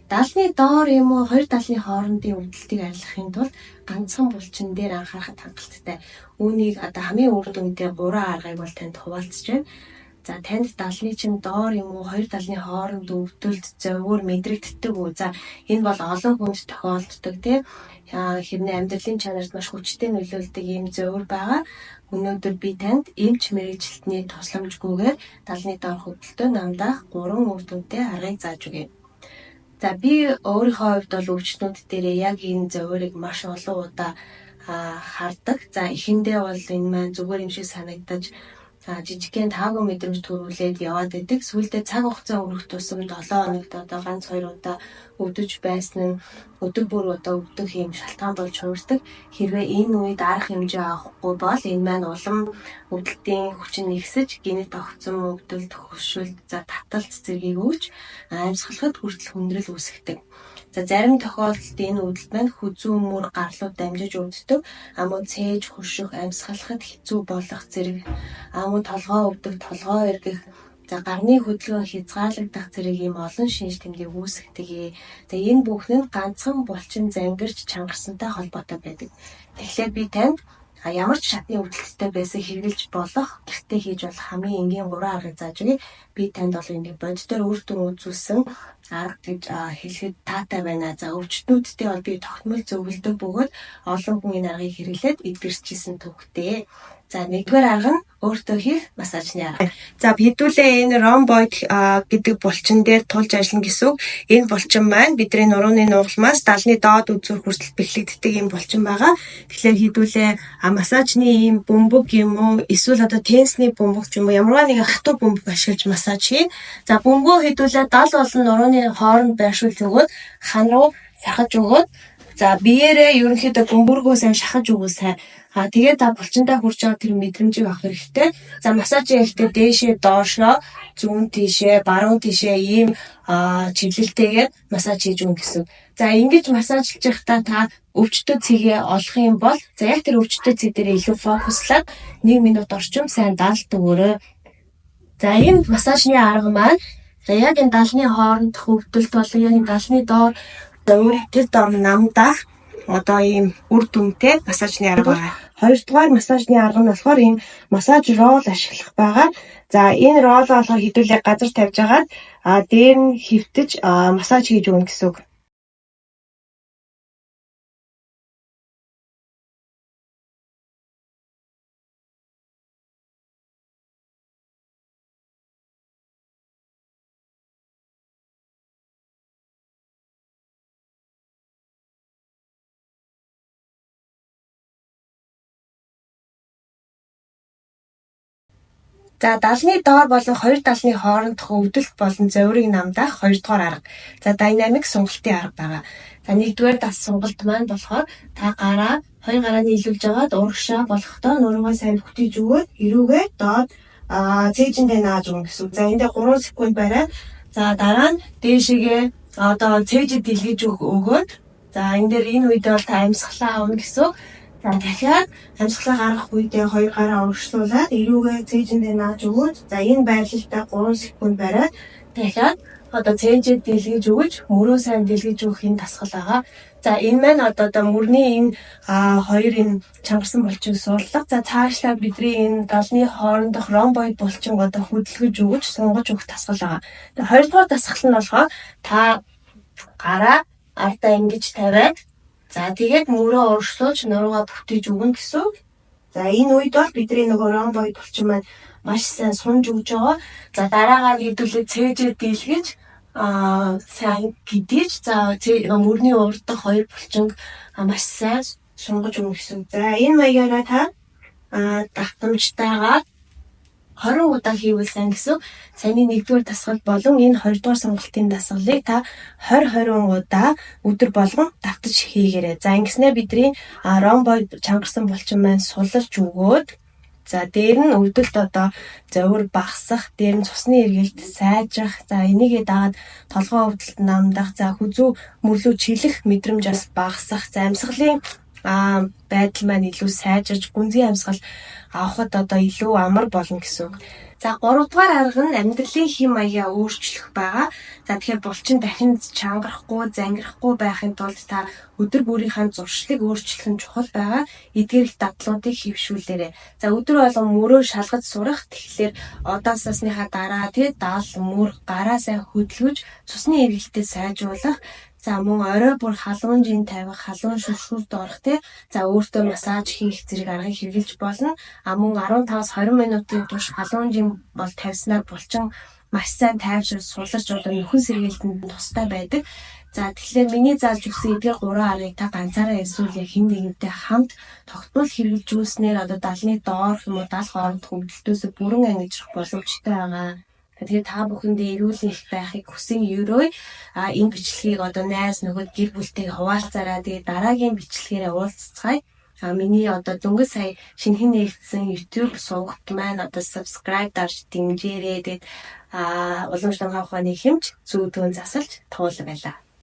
Даалны доор юм уу хоёр даалны хоорондын өвдөлтийг арилгахын тулд ганцхан булчин дээр анхаарахад хангалттай. Үүнийг одоо хамгийн үр дүнтэй 3 аргыг бол танд хуваалцаж байна. За танд даалны чинь доор юм уу хоёр даалны хооронд өвдөлт зөвөр мэдрэгддэг үү? За энэ бол олон хүнд тохиолддог тийм хэрнээ амьдралын чанарт маш хүчтэй нөлөөлдөг ийм зөвөр байгаа. Өнөөдөр би танд эмч мэргэжилтний тусламжгүйгээр даалны доор өвдөлтөд намдаах 3 үр дүнтэй аргыг зааж өгье. За би өөрийнхөө хувьд бол өвчтнүүд дээр яг энэ зөвөрийг маш олон удаа хардаг. За эхэндээ бол энэ маань зүгээр юм шиг санагдаж жижигхэн таагүй мэдрэмж төрүүлээд яваад байдаг. Сүүлдээ цаг хугацаа өнгөрөх тусам 7 хоногт одоо ганц 2 удаа өвдөж байсан нь өдөр бүр одоо өвдөх юм шалтгаан болж хувирдаг. Хэрвээ энэ үед арга хэмжээ авахгүй бол энэ маань улам өвдөлтийн хүчин нэгсэж гинет огцом өвдөлт хөшөлт за таталт зэргийг өгч амьсгалахад хүртэл хүндрэл үүсгдэг. За зарим тохиолдолд энэ өвдөлт маань хүзүү мөр гарлууд дамжиж өвддөг. Амун цээж хөшөх амьсгалахад хэцүү болох зэрэг амун толгоо өвдөх, толгоо эргэх, за гарны хөдөлгөөн хязгаарлагдах зэрэг ийм олон шинж тэмдэг үүсгдэг. За энэ бүхэн нь ганцхан булчин зангирч чангарсантай холбоотой байдаг. Тэгэхээр би танд ямар ч шатны өвдөлттэй байсан хэрэгжилж болох гэртээ хийж болох хамгийн энгийн 3 аргыг зааж өгье. Би танд бол энийг бодитоор үр дүн үзүүлсэн арга гэж хэлэхэд таатай байна. За өвчтнүүдтэй бол би тогтмол зөвлөдөг бөгөөд олон хүн энэ аргыг хэрэглээд эдгэрчсэн төвхтэй. За нэгдүгээр арга нь өөртөө хийх массажны арга. За хэдүүлээ энэ ромбоид гэдэг булчин дээр тулж ажиллана гэсэн үг. Энэ булчин маань бидний нурууны нугалмаас даалны доод үзүүр хүртэл бэхлэгддэг юм булчин байгаа. Тэгэхээр хэдүүлээ массажны ийм бөмбөг юм уу эсвэл одоо тенсний бөмбөг юм уу ямарваа нэг хатуу бөмбөг ашиглаж массаж хийн. За бөмбөгөө хэдүүлээ 70 болон нурууны хооронд байршуулж өгөөд хан руу сахаж өгөөд за биеэрээ ерөнхийдөө бөмбөргөө сайн шахаж өгөө сайн. Тэгээд та булчинтай хүрч байгаа тэр мэдрэмжийг авах хэрэгтэй. За массаж хийхдээ дээшээ доошоо зүүн тийшээ баруун тийшээ ийм чиглэлтэйгээр массаж хийж өгнө гэсэн. За ингэж массажлж байхдаа та өвчтөд цэгээ олох юм бол за яг тэр өвчтөд цэг дээр илүү фокуслаад 1 минут орчим сайн даалт өгөөрэй. За энэ массажны арга маань за яг энэ даалны хоорондох өвдөлт болон яг энэ даалны доор өөрийг тэр доор намдаах одоо ийм үр дүнтэй массажны арга байна. Хоёрдугаар массажны арга нь болохоор ийм массаж рол ашиглах байгаа. За энэ рол болохоор хэдүүлээ газар тавьж агаад дээр нь хөвтөж массаж хийж өгнө гэсэн үг. За даалны доор болон хоёр даалны хоорондох өвдөлт болон зовирыг намдаах 2 дугаар арга. За динамик сунгалтын арга байгаа. За 1-р дас сунгалт маань болохоор та гараа хоёр гараа нийлүүлж агаад урагшаа болохдоо нуруугаа сайн бүтээж өгөөд эрүүгээ доод цээжиндээ нааж өгнө гэсэн. За эндээ 3 секунд бариад за дараа нь дээшээгээ одоо цээжид дэлгэж өгөөд за энэ дээр энэ үед бол та амьсгалаа авна гэсэн. За дахиад амьсгалаа гаргах үедээ 2 гараа урагшлуулад эрүүгээ цээжиндээ нааж өгөөд за энэ байрлалтай 3 секунд бариад дахиад одоо цээжид дэлгэж өгөж мөрөө сайн дэлгэж өгөх энэ дасгал байгаа. За энэ маань одоо мөрний энэ хоёр энэ чангарсан булчиг суулгах. За цаашлаа бидний энэ даалны хоорондох ромбоид булчин одоо хөдөлгөж өгөж сунгаж өгөх дасгал байгаа. Тэгээ 2 дугаар дасгал нь болохоор та гараа ардаа ингэж тавиад за тэгээд мөрөө урагшлуулж нуруугаа бүтээж өгнө гэсэн. За энэ үед бол бидний нөгөө ромбоид булчин маань маш сайн сунж өгж байгаа. За дараагаар хэдүүлээ цээжээ дийлгэж сайн гидэж за мөрний урдах хоёр булчинг маш сайн сунгаж өгнө гэсэн. За энэ маягаараа та давтамжтайгаар 20 удаа хийвэл сайн гэсэн. Саяны 1-р дасгал болон энэ 2-р сунгалтын дасгалыг та 20 удаа өдөр болгон давтаж хийгээрэй. За ингэснээр бидний ромбоид чангарсан булчин маань сулж өгөөд за дээр нь өвдөлт одоо зовир багасах, дээр нь цусны эргэлт сайжрах, за энийгээ дагаад толгоо өвдөлт намдах, за хүзүү мөрлөө чилэх мэдрэмж бас багасах, за амьсгалын байдал маань илүү сайжирж гүнзгий амьсгал авахд одоо илүү амар болно гэсэн үг. За 3 дугаар арга нь амьдралын хэм маягаа өөрчлөх байгаа. За тэгэхээр булчин дахин чангарахгүй, зангирахгүй байхын тулд та өдөр бүрийнхээ зуршлыг өөрчлөх нь чухал байгаа. Эдгээр их дадлуудыг хэвшүүлээрэй. За өдөр болгон мөрөө шалгаж сурах. Тэгэхээр одоо сасныхаа дараа даал мөр гараа сайн хөдөлгөж цусны эргэлтээ сайжруулах. За мөн орой бүр халуун жин тавих, халуун шүршүрд орох за өөртөө массаж хийх зэрэг аргыг хэрэглэж болно. Мөн 15-20 минутын турш халуун жин бол тавьснаар булчин маш сайн тайвшир суларч одоо нөхөн сэргээлтэнд тустай байдаг. За тэгэхээр миний заалж өгсөн эдгээр 3 аргыг та ганцаараа эсвэл яг хэн нэгэнтэй хамт тогтмол хэрэгжүүлснээр одоо далны доорх юм уу дал хооронд хөвгөлтөөс бүрэн ангижрах боломжтой байгаа. Тэгэхээр та бүхэндээ эрүүл их байхыг хүсэн ерөөй энэ бичлэгийг одоо найз нөхөд гэр бүлтэйг хуваалцаараа тэгээд дараагийн бичлэгээрээ уулзцгаая. Миний одоо дөнгөж сая шинэхэн нээгдсэн YouTube сувагт маань одоо subscribe дарж дэмжээрэй. Тэгээд уламжлалт ухааны хэмж зүүдгөн засалж туулбайлаа.